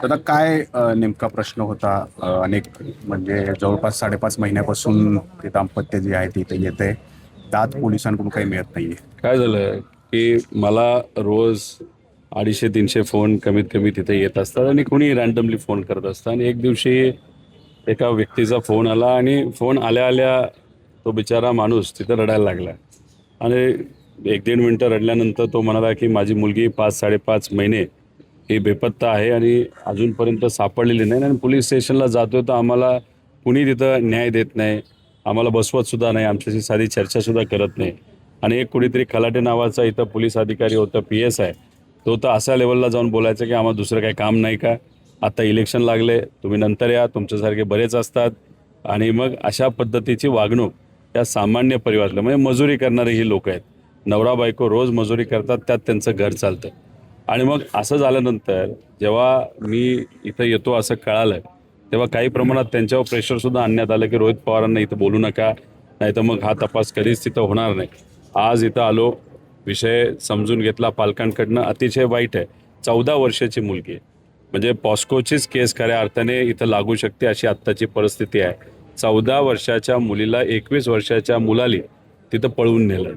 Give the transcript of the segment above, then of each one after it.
आता काय नेमका प्रश्न होता? अनेक म्हणजे जवळपास 5.5 महिन्यापासून ते दाम्पत्य जे आहे ते इथे येते, दाद पोलिसांकडून काही मिळत नाहीये. काय झालं की मला रोज 250-300 फोन कमीत कमी तिथे येत असतात आणि कुणी रँडमली फोन करत असतं. आणि एक दिवशी एका व्यक्तीचा फोन आला आणि फोन आल्या आल्या तो बिचारा माणूस तिथं रडायला लागला. आणि 1-1.5 मिनटं रडल्यानंतर तो म्हणाला की माझी मुलगी 5-5.5 महिने ही बेपत्ता आहे आणि अजूनपर्यंत सापडलेली नाही आणि पोलीस स्टेशनला जातो तर आम्हाला कुणी तिथं न्याय देत नाही, आम्हाला बसवत सुद्धा नाही, आमच्याशी साधी चर्चासुद्धा करत नाही. आणि एक कुणीतरी खलाटे नावाचा इथं पोलीस अधिकारी होता, PSI, तो तर अशा लेवलला जाऊन बोलायचा की आम्हाला दुसरं काही काम नाही का, आता इलेक्शन लागले, तुम्ही नंतर या, तुमच्यासारखे बरेच असतात. आणि मग अशा पद्धतीची वागणूक या सामान्य परिवारातलं, म्हणजे मजुरी करणारे ही लोक आहेत, नवरा बायको रोज मजुरी करतात, त्यात त्यांचं घर चालतं. आणि मग असं झाल्यानंतर जेव्हा मी इथं येतो असं कळालं तेव्हा काही प्रमाणात त्यांच्यावर प्रेशरसुद्धा आणण्यात आलं की रोहित पवारांना इथं बोलू नका, नाही तर मग हा तपास कधीच तिथं होणार नाही. आज इथं आलो, विषय समजून घेतला पालकांकडनं. अतिशय वाईट आहे, 14 वर्षाची मुलगी आहे, म्हणजे पॉस्कोचीच केस खऱ्या अर्थाने इथं लागू शकते अशी आत्ताची परिस्थिती आहे. 14 वर्षाच्या मुलीला 21 वर्षाच्या मुलाली तिथं पळवून नेलं.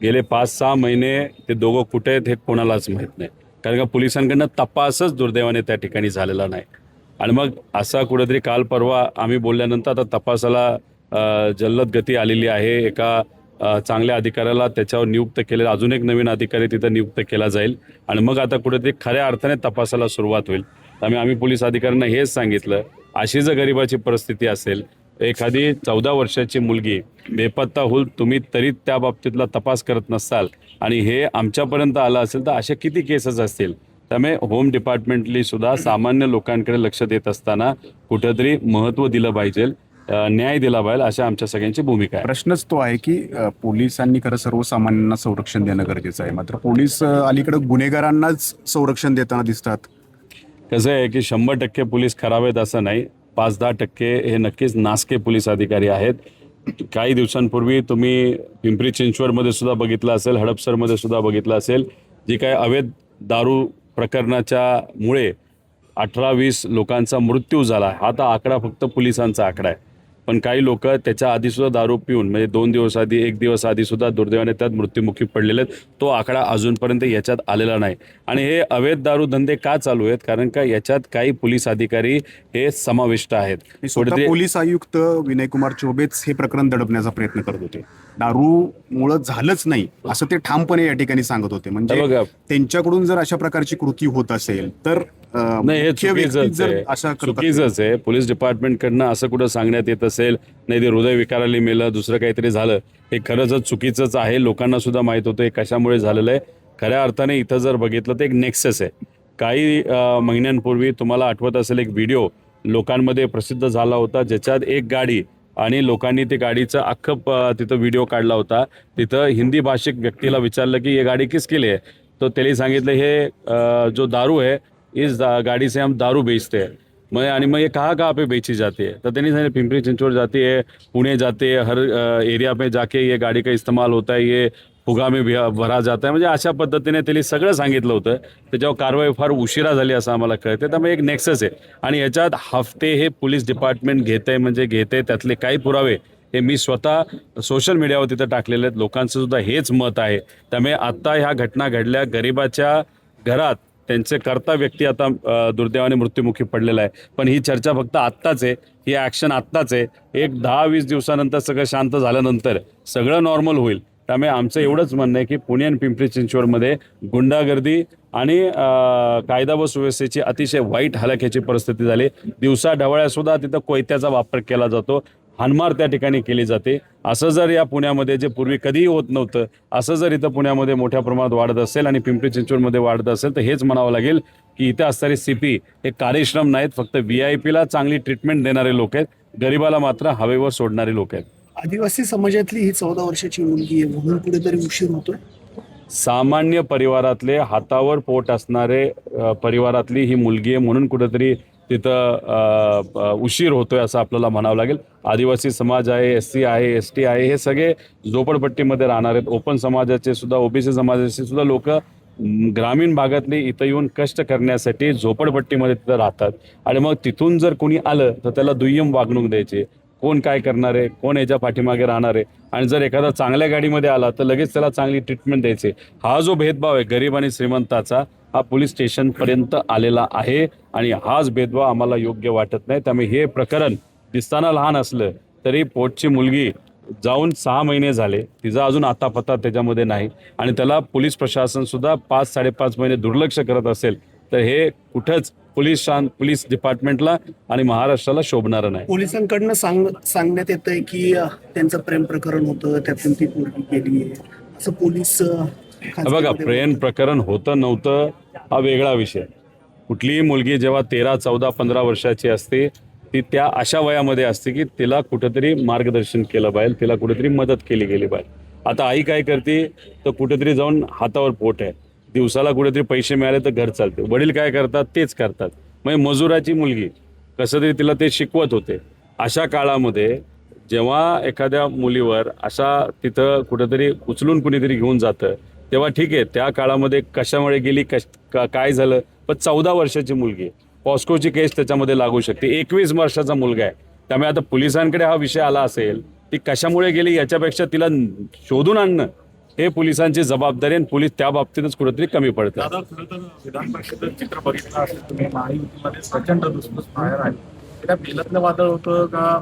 गेले 5-6 महिने ते दोघं कुठे आहेत हे कोणालाच माहीत नाही, कारण का पोलिसांकडनं तपासच दुर्दैवाने त्या ठिकाणी झालेला नाही. आणि मग असा कुठेतरी काल परवा आम्ही बोलल्यानंतर आता तपासाला जल्लद गती आलेली आहे. एका चांगल्या अधिकाऱ्याला त्याच्यावर नियुक्त केले, अजून एक नवीन अधिकारी तिथं नियुक्त केला जाईल आणि मग आता कुठेतरी खऱ्या अर्थाने तपासाला सुरुवात होईल. त्यामुळे आम्ही पोलीस अधिकाऱ्यांना हेच सांगितलं, अशी जर गरिबाची परिस्थिती असेल, एखादी 14 वर्षाची मुलगी बेपत्ता होईल, तुम्ही तरी त्या बाबतीतला तपास करत नसाल आणि हे आमच्यापर्यंत आलं असेल तर अशा किती केसेस असतील. त्यामुळे होम डिपार्टमेंटली सुद्धा सामान्य लोकांकडे लक्ष देत असताना कुठंतरी महत्त्व दिलं पाहिजे, न्याय दिला पाहिजे, अशा आमच्या सगळ्यांची भूमिका आहे. प्रश्नच तो आहे की पोलिसांनी खरं सर्वसामान्यांना संरक्षण देणं गरजेचं आहे, मात्र पोलीस अलीकडे गुन्हेगारांनाच संरक्षण देताना दिसतात. कसं आहे की 100% पोलीस खराब आहेत असं नाही, 5-10% हे नक्कीच नासके पोलीस अधिकारी आहेत. काही दिवसांपूर्वी तुम्ही पिंपरी चिंचवडमध्ये सुद्धा बघितलं असेल, हडपसरमध्ये सुद्धा बघितलं असेल, जी काय अवैध दारू प्रकरणाच्या मुळे 18-20 लोकांचा मृत्यू झाला. हा तर आकडा फक्त पोलिसांचा आकडा आहे, पण काही लोक त्याच्या आधीसुद्धा दारू पिऊन, म्हणजे 2 दिवस आधी, 1 दिवस आधीसुद्धा दुर्दैवाने त्यात मृत्युमुखी पडलेले आहेत. तो आकडा अजूनपर्यंत याच्यात आलेला नाही. आणि हे अवैध दारू धंदे का चालू आहेत, कारण का याच्यात काही पोलीस अधिकारी हे समाविष्ट आहेत. स्वतः पोलीस आयुक्त विनयकुमार चौबेच हे प्रकरण दडपण्याचा प्रयत्न करत होते. दारूमुळं झालंच नाही असं ते ठामपणे या ठिकाणी सांगत होते. म्हणजे बघा, त्यांच्याकडून जर अशा प्रकारची कृती होत असेल तर नाही, हे मुख्य व्यक्ती चुकीचंच जर आहे, अशा करत असेल- चुकीचंच आहे. पोलीस डिपार्टमेंटकडनं असं कुठं सांगण्यात येत असेल, नाही ते हृदयविकाराने मेलं, दुसरं काहीतरी झालं, हे खरंच चुकीचंच आहे. लोकांना सुद्धा माहीत होतं हे कशामुळे झालेलं आहे. खऱ्या अर्थाने इथं जर बघितलं तर एक नेक्सस आहे. काही महिन्यांपूर्वी तुम्हाला आठवत असेल, एक व्हिडिओ लोकांमध्ये प्रसिद्ध झाला होता, ज्याच्यात एक गाडी आणि लोकांनी ते गाडीचं अख्खं तिथं व्हिडिओ काढला होता. तिथं हिंदी भाषिक व्यक्तीला विचारलं की ये गाडी किसके लिए है, तो त्यांनी सांगितलं हे जो दारू है इस गाड़ी से हम दारू बेचते हैं. आणि मग ये कहाँ पे बेची जाती है, तर त्यांनी सांगितलं पिंपरी चिंचवड जाती है, पुणे जाते है, हर एरिया में जाके ये गाड़ी का इस्तेमाल होता है, ये फुगा में भरा जाता है. म्हणजे अशा पद्धतीने त्यांनी सगळं सांगितलं होतं. त्याच्यावर कारवाई फार उशिरा झाली असं आम्हाला कळते. त्यामुळे एक नेक्सस आहे आणि याच्यात हफ्ते हे पोलीस डिपार्टमेंट घेत आहे, म्हणजे घेते. त्यातले काही पुरावे हे मी स्वतः सोशल मीडियावर तिथं टाकलेले आहेत. लोकांचं सुद्धा हेच मत आहे. त्यामुळे आत्ता ह्या घटना घडल्या, गरिबाच्या घरात त्यांचे कर्ता व्यक्ती आता दुर्दैवाने मृत्युमुखी पडलेला आहे. पण ही चर्चा फक्त आत्ताच आहे, ही ॲक्शन आत्ताच आहे. एक 10-20 दिवसानंतर सगळं शांत झाल्यानंतर सगळं नॉर्मल होईल. त्यामुळे आमचं एवढंच म्हणणं आहे की पुणे आणि पिंपरी चिंचवडमध्ये गुंडागर्दी आणि कायदा व सुव्यवस्थेची अतिशय वाईट हलाखीची परिस्थिती झाली. दिवसा ढवळ्यासुद्धा तिथं कोयत्याचा वापर केला जातो, हाणमार त्या ठिकाणी केली जाते. असं जर या पुण्यामध्ये, जे पूर्वी कधीही होत नव्हतं, असं जर इथं पुण्यामध्ये मोठ्या प्रमाणात वाढत असेल आणि पिंपरी चिंचवडमध्ये वाढत असेल, तर हेच म्हणावं लागेल की इथं असणारे CP हे कार्यश्रम नाहीत, फक्त VIP ला चांगली ट्रीटमेंट देणारे लोक आहेत, गरिबाला मात्र हवेवर सोडणारे लोक आहेत. आदिवासी समाजातली ही 14 वर्षाची मुलगी आहे म्हणून कुठेतरी उशीर होतोय. सामान्य परिवारातले, हातावर पोट असणारे परिवारातली ही मुलगी आहे म्हणून कुठेतरी तिथं उशीर होतोय असं आपल्याला म्हणावं लागेल. आदिवासी समाज आहे, SC आहे, ST आहे, हे सगळे झोपडपट्टीमध्ये राहणार आहेत. ओपन समाजाचे सुद्धा, OBC समाजाचे सुद्धा लोक ग्रामीण भागातले इथं येऊन कष्ट करण्यासाठी झोपडपट्टीमध्ये तिथं राहतात आणि मग तिथून जर कोणी आलं तर त्याला दुय्यम वागणूक द्यायची. कोण काय करणार आहे, कोण याच्या पाठीमागे राहणार आहे, आणि जर एखादा चांगल्या गाडीमध्ये आला तर लगेच त्याला चांगली ट्रीटमेंट द्यायची. हा जो भेदभाव आहे गरीब आणि श्रीमंताचा, हा पोलीस स्टेशनपर्यंत आलेला आहे आणि हाच भेदभाव आम्हाला योग्य वाटत नाही. त्यामुळे हे प्रकरण दिसताना लहान असलं तरी पोटची मुलगी जाऊन 6 महिने झाले, तिचा अजून आतापत्ता त्याच्यामध्ये नाही आणि त्याला पोलीस प्रशासन सुद्धा 5-5.5 महिने दुर्लक्ष करत असेल तर हे कुठंच पोलीस डिपार्टमेंटला आणि महाराष्ट्राला शोभणारं नाही. पोलिसांकडनं सांगण्यात येत आहे की त्यांचं प्रेम प्रकरण होतं, त्यातून ती पोरगी गेली आहे, असं पोलीस बघा, प्रेम प्रकरण होतं नव्हतं हा वेगळा विषय. कुठलीही मुलगी जेव्हा 13, 14, 15 वर्षाची असते ती त्या अशा वयामध्ये असते की तिला कुठेतरी मार्गदर्शन केलं पाहिजे, तिला कुठेतरी मदत केली गेली पाहिजे. आता आई काय करते तर कुठेतरी जाऊन हातावर पोट आहे, दिवसाला कुठेतरी पैसे मिळाले तर घर चालते. वडील काय करतात तेच करतात. म्हणजे मजुराची मुलगी कसं तरी तिला ते शिकवत होते. अशा काळामध्ये जेव्हा एखाद्या मुलीवर अशा तिथं कुठेतरी उचलून कुणीतरी घेऊन जातं तेव्हा ठीक आहे, त्या काळामध्ये कशामुळे गेली काय झालं, पण 14 वर्षाची मुलगी, पॉस्कोची केस त्याच्यामध्ये लागू शकते. 21 वर्षाचा मुलगा आहे. त्यामुळे आता पोलिसांकडे हा विषय आला असेल ती कशामुळे गेली याच्यापेक्षा तिला शोधून आणणं हे पोलिसांची जबाबदारी आणि पोलीस त्या बाबतीतच कुठेतरी कमी पडतात. दादा, खरं तर विधान परिषदेत चित्र बघितलं असेल तुम्ही, महायुतीमध्ये प्रचंड धुसफूस बाहेर आली. त्या बेलातलं वादळ होतं का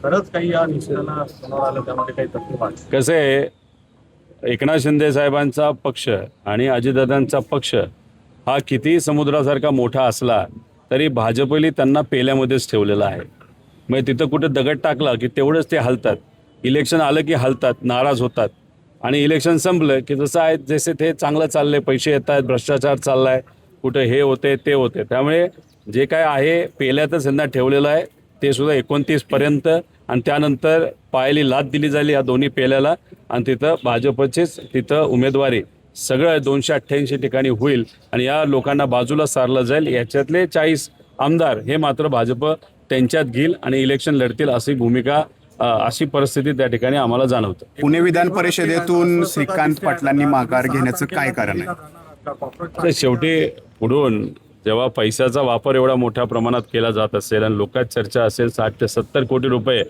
खरंच काही या निषेधाला समोर आलं, त्यामध्ये काही तथ्य वाटतं? कसं आहे, एकनाथ शिंदे साहेबांचा पक्ष आणि अजितदादांचा पक्ष हा किती समुद्रासारखा मोठा असला तरी भाजपली त्यांना पेल्यामध्येच ठेवलेला आहे. म्हणजे तिथं कुठं दगड टाकला की तेवढंच ते हलतात. इलेक्शन आलं की हलतात, नाराज होतात आणि इलेक्शन संपलं की जसं आहे जसे ते चांगलं चाललंय, पैसे येत आहेत, भ्रष्टाचार चाललाय, कुठं हे होते ते होते. त्यामुळे जे काय आहे पेल्यातच त्यांना ठेवलेलं आहे ते सुद्धा 29 पर्यंत, आणि त्यानंतर पायाली लाथ दिली जाईल या दोन्ही पेल्याला आणि तिथं भाजपचेच तिथं उमेदवारी सगळं 288 ठिकाणी होईल आणि या लोकांना बाजूला सारलं जाईल. याच्यातले 40 आमदार हे मात्र भाजप त्यांच्यात घेईल आणि इलेक्शन लढतील अशी भूमिका, अशी परिस्थिती त्या ठिकाणी आम्हाला जाणवतं. पुणे विधान परिषदेतून श्रीकांत पाटलांनी माघार घेण्याचं काय कारण आहे? तर शेवटी पुढून जेव्हा पैशाचा वापर एवढा मोठ्या प्रमाणात केला जात असेल आणि लोकात चर्चा असेल 60 ते 70 कोटी रुपये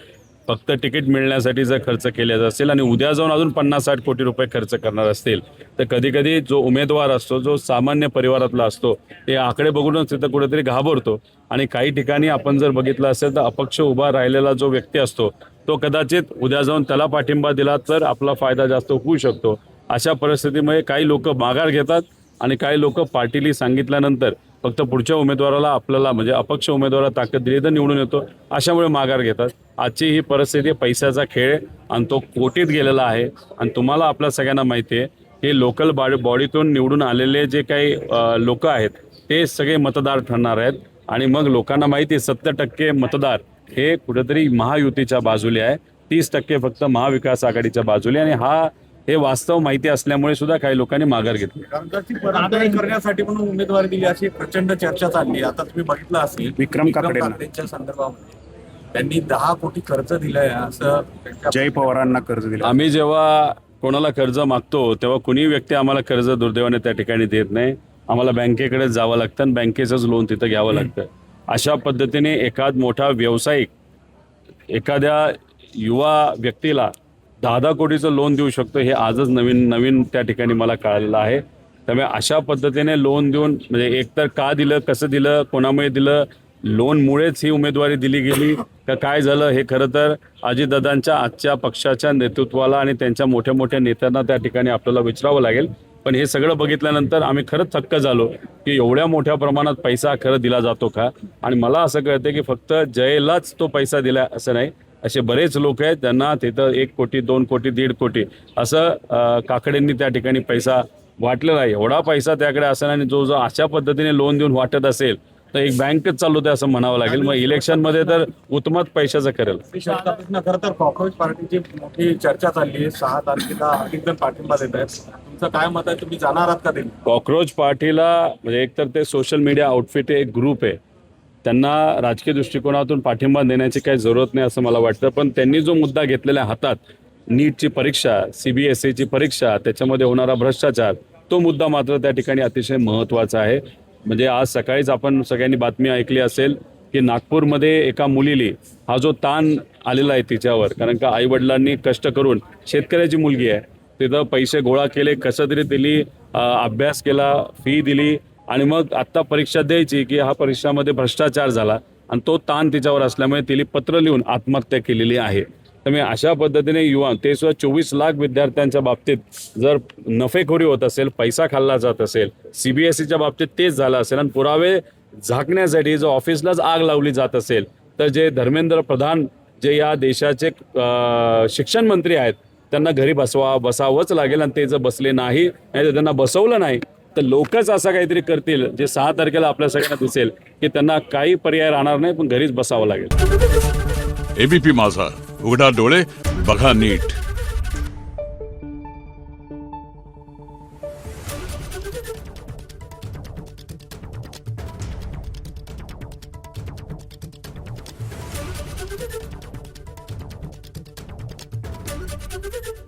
फक्त तिकीट मिळण्यासाठी जर खर्च केले असेल आणि उद्या जाऊन अजून 50-60 कोटी रुपये खर्च करणार असतील तर कधी कधी जो उमेदवार असतो, जो सामान्य परिवारातला असतो, ते आकडे बघूनच तिथं कुठेतरी घाबरतो. आणि काही ठिकाणी आपण जर बघितलं असेल तर अपक्ष उभा राहिलेला जो व्यक्ती असतो तो कदाचित उद्या जाऊन त्याला पाठिंबा दिला तर आपला फायदा जास्त होऊ शकतो. अशा परिस्थितीमुळे काही लोक माघार घेतात आणि काही लोक पार्टीली सांगितल्यानंतर फक्त पुढच्या उमेदवाराला आपल्याला म्हणजे अपक्ष उमेदवाराला ताकद दिली तर निवडून येतो, अशामुळे माघार घेतात. आजची ही परिस्थिती पैशाचा खेळ आणि तो कोटीत गेलेला आहे. आणि तुम्हाला आपल्या सगळ्यांना माहिती आहे की लोकल बॉडीतून निवडून आलेले जे काही लोक आहेत ते सगळे मतदार ठरणार आहेत आणि मग लोकांना माहिती आहे 70% मतदार हे कुठेतरी महायुतीच्या बाजूले आहे, 30% फक्त महाविकास आघाडीच्या बाजूले, आणि हे वास्तव माहिती असल्यामुळे सुद्धा काही लोकांनी माघार घेतली. कामगारची परतफेड करण्यासाठी म्हणून उमेदवारी दिली अशी प्रचंड चर्चा चालली. आता तुम्ही बघितलं असेल विक्रम काकडेंना. काकडेंच्या संदर्भामध्ये त्यांनी 10 कोटी कर्ज दिलंय असं जय पवारांना कर्ज दिलं. आम्ही जेव्हा कोणाला कर्ज मागतो तेव्हा कुणी व्यक्ती आम्हाला कर्ज दुर्दैवाने त्या ठिकाणी देत नाही. आम्हाला बँकेकडे जावं लागतं आणि बँकेचंच लोन तिथं घ्यावं लागतं. अशा पद्धतीने एखाद मोठा व्यावसायिक एखाद्या युवा व्यक्तीला 10 कोटीचं लोन देऊ शकतो हे आजच नवीन त्या ठिकाणी मला कळालेलं आहे. त्यामुळे अशा पद्धतीने लोन देऊन म्हणजे एकतर का दिलं, कसं दिलं, कोणामुळे दिलं, लोनमुळेच ही उमेदवारी दिली गेली का काय झालं, हे खरं तर अजितदादांच्या आजच्या पक्षाच्या नेतृत्वाला आणि त्यांच्या मोठ्या मोठ्या नेत्यांना त्या ठिकाणी आपल्याला विचारावं लागेल. पण हे सगळं बघितल्यानंतर आम्ही खरंच थक्क झालो की एवढ्या मोठ्या प्रमाणात पैसा खरं दिला जातो का. आणि मला असं कळतं की फक्त जयलाच तो पैसा दिला असं नाही, असे बरेच लोक आहेत त्यांना तिथं 1 कोटी 2 कोटी 1.5 कोटी असं काकडेंनी त्या ठिकाणी पैसा वाटलेला आहे. एवढा पैसा त्याकडे असेल आणि जो अशा पद्धतीने लोन देऊन वाटत असेल तर एक बँकच चालवते असं म्हणावं लागेल. मग इलेक्शनमध्ये तर उत्तमच पैशाचं करेल. खरं तर कॉक्रोच पार्टीची मोठी चर्चा चालली आहे. 6 तारखेला अनेक जण पाठिंबा देत आहेत. तुमचं काय मत आहे, तुम्ही जाणार आहात का ते? कॉक्रोच पार्टीला म्हणजे एकतर ते सोशल मीडिया आउटफिट एक ग्रुप आहे, त्यांना राजकीय दृष्टिकोनातून पाठिंबा देण्याची काही जरूरत नाही असं मला वाटतं. पण त्यांनी जो मुद्दा घेतलेला हातात, नीटची परीक्षा, CBSEची परीक्षा, त्याच्यामध्ये होणारा भ्रष्टाचार, तो मुद्दा मात्र त्या ठिकाणी अतिशय महत्त्वाचा आहे. म्हणजे आज सकाळीच आपण सगळ्यांनी बातमी ऐकली असेल की नागपूरमध्ये एका मुलीली हा जो ताण आलेला आहे तिच्यावर, कारण का आईवडिलांनी कष्ट करून, शेतकऱ्याची मुलगी आहे, तिथं पैसे गोळा केले, कसं तरी दिली, अभ्यास केला, फी दिली आणि मग आत्ता परीक्षा द्यायची की हा परीक्षामध्ये भ्रष्टाचार झाला आणि तो ताण तिच्यावर असल्यामुळे तिने पत्र लिहून आत्महत्या केलेली आहे. त्यामुळे अशा पद्धतीने युवा, ते सुद्धा 24 लाख विद्यार्थ्यांच्या बाबतीत जर नफेखोरी होत असेल, पैसा खाल्ला जात असेल, CBSEच्या बाबतीत तेच झालं असेल आणि पुरावे झाकण्यासाठी जर ऑफिसलाच आग लावली जात असेल, तर जे धर्मेंद्र प्रधान जे या देशाचे शिक्षण मंत्री आहेत त्यांना घरी बसावंच लागेल. आणि ते जर बसले नाही, तर त्यांना बसवलं नाही तर लोकच असं काहीतरी करतील जे 6 तारखेला आपल्या सगळ्यांना दिसेल की त्यांना काही पर्याय राहणार नाही, पण घरीच बसावं लागेल. ABP माझा, उघडा डोळे बघा नीट. Thank you.